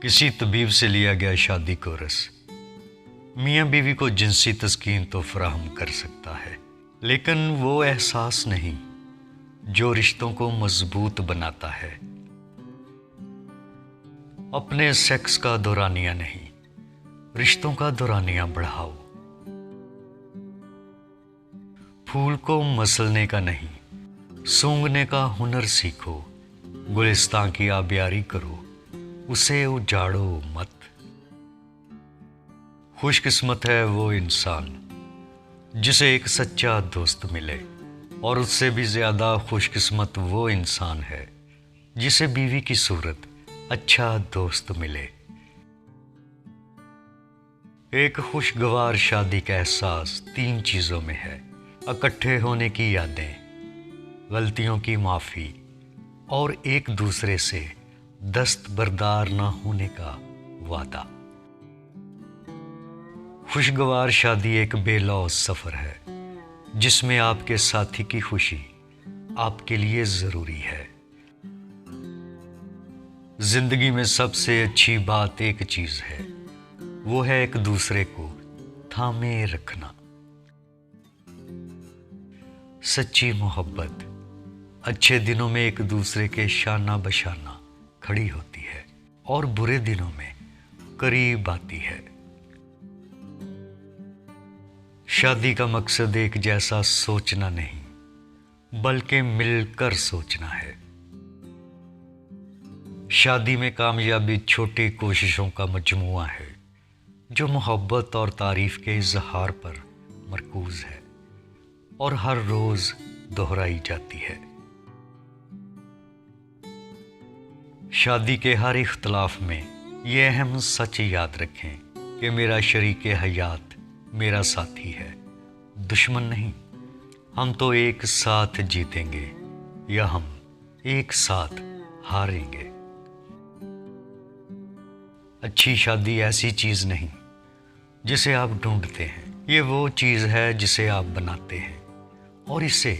किसी तबीब से लिया गया शादी कोरस मियाँ बीवी को जिनसी तस्कीन तो फराहम कर सकता है, लेकिन वो एहसास नहीं जो रिश्तों को मजबूत बनाता है। अपने सेक्स का दौरानिया नहीं, रिश्तों का दौरानिया बढ़ाओ। फूल को मसलने का नहीं, सूंघने का हुनर सीखो। गुलिस्तान की आबियारी करो, उसे उजाड़ो मत। खुशकिस्मत है वो इंसान जिसे एक सच्चा दोस्त मिले, और उससे भी ज़्यादा खुशकिस्मत वो इंसान है जिसे बीवी की सूरत अच्छा दोस्त मिले। एक खुशगवार शादी का एहसास 3 चीज़ों में है: इकट्ठे होने की यादें, गलतियों की माफ़ी और एक दूसरे से दस्तबरदार न होने का वादा। खुशगवार शादी एक बेलौस सफ़र है जिसमें आपके साथी की खुशी आपके लिए ज़रूरी है। जिंदगी में सबसे अच्छी बात एक चीज़ है, वो है एक दूसरे को थामे रखना। सच्ची मोहब्बत अच्छे दिनों में एक दूसरे के शाना बशाना खड़ी होती है और बुरे दिनों में करीब आती है। शादी का मकसद एक जैसा सोचना नहीं, बल्कि मिलकर सोचना है। शादी में कामयाबी छोटी कोशिशों का मजमूआ है जो मोहब्बत और तारीफ के इजहार पर मरकूज है और हर रोज दोहराई जाती है। शादी के हर इख्तलाफ में ये अहम सच याद रखें कि मेरा शरीके हयात मेरा साथी है, दुश्मन नहीं। हम तो एक साथ जीतेंगे या हम एक साथ हारेंगे। अच्छी शादी ऐसी चीज़ नहीं जिसे आप ढूंढते हैं, ये वो चीज़ है जिसे आप बनाते हैं और इसे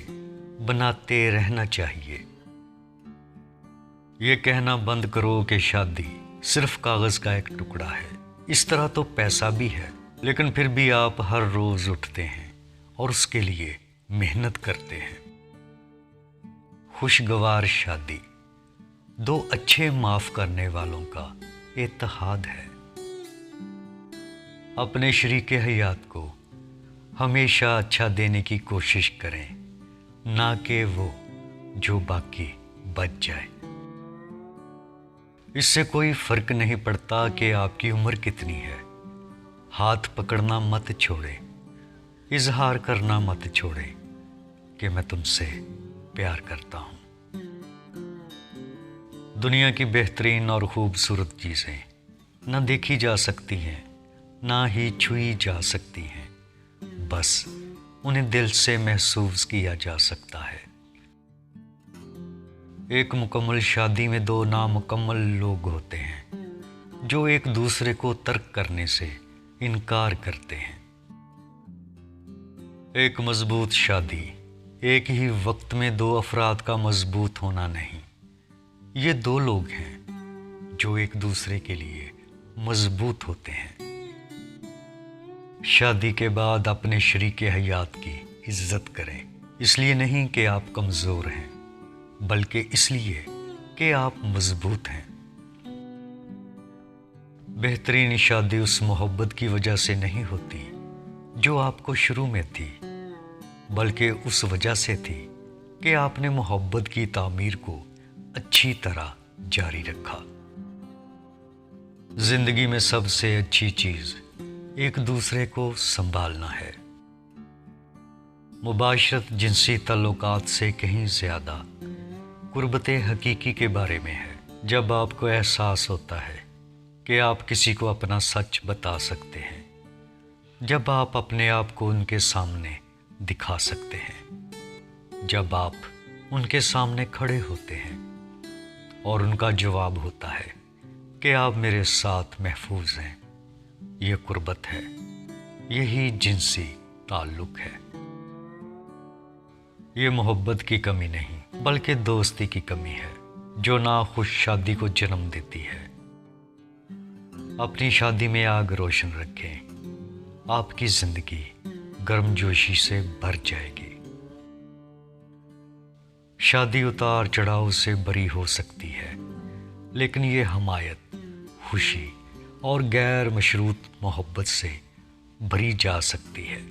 बनाते रहना चाहिए। ये कहना बंद करो कि शादी सिर्फ कागज़ का एक टुकड़ा है। इस तरह तो पैसा भी है, लेकिन फिर भी आप हर रोज़ उठते हैं और उसके लिए मेहनत करते हैं। खुशगवार शादी 2 अच्छे माफ़ करने वालों का इत्तेहाद है। अपने शरीके हयात को हमेशा अच्छा देने की कोशिश करें, ना कि वो जो बाकी बच जाए। इससे कोई फर्क नहीं पड़ता कि आपकी उम्र कितनी है। हाथ पकड़ना मत छोड़े, इजहार करना मत छोड़े कि मैं तुमसे प्यार करता हूँ। दुनिया की बेहतरीन और खूबसूरत चीज़ें ना देखी जा सकती हैं, ना ही छुई जा सकती हैं, बस उन्हें दिल से महसूस किया जा सकता है। एक मुकम्मल शादी में 2 नामुकम्मल लोग होते हैं जो एक दूसरे को तर्क करने से इनकार करते हैं। एक मजबूत शादी एक ही वक्त में 2 अफराद का मजबूत होना नहीं, ये 2 लोग हैं जो एक दूसरे के लिए मजबूत होते हैं। शादी के बाद अपने शरीके हयात की इज्जत करें, इसलिए नहीं कि आप कमज़ोर हैं, बल्कि इसलिए कि आप मजबूत हैं। बेहतरीन शादी उस मोहब्बत की वजह से नहीं होती जो आपको शुरू में थी, बल्कि उस वजह से थी कि आपने मोहब्बत की तामीर को अच्छी तरह जारी रखा। जिंदगी में सबसे अच्छी चीज़ एक दूसरे को संभालना है। मुबाशरत जिनसी ताल्लुकात से कहीं ज़्यादा कुर्बत हकीकी के बारे में है। जब आपको एहसास होता है कि आप किसी को अपना सच बता सकते हैं, जब आप अपने आप को उनके सामने दिखा सकते हैं, जब आप उनके सामने खड़े होते हैं और उनका जवाब होता है कि आप मेरे साथ महफूज हैं, ये कुर्बत है, यही जिनसी ताल्लुक है। ये मोहब्बत की कमी नहीं, बल्कि दोस्ती की कमी है जो नाखुश शादी को जन्म देती है। اپنی شادی میں آگ روشن رکھیں، آپ کی زندگی گرم جوشی سے بھر جائے گی۔ شادی اتار چڑھاؤ سے بری ہو سکتی ہے، لیکن یہ حمایت، خوشی اور غیر مشروط محبت سے بھری جا سکتی ہے۔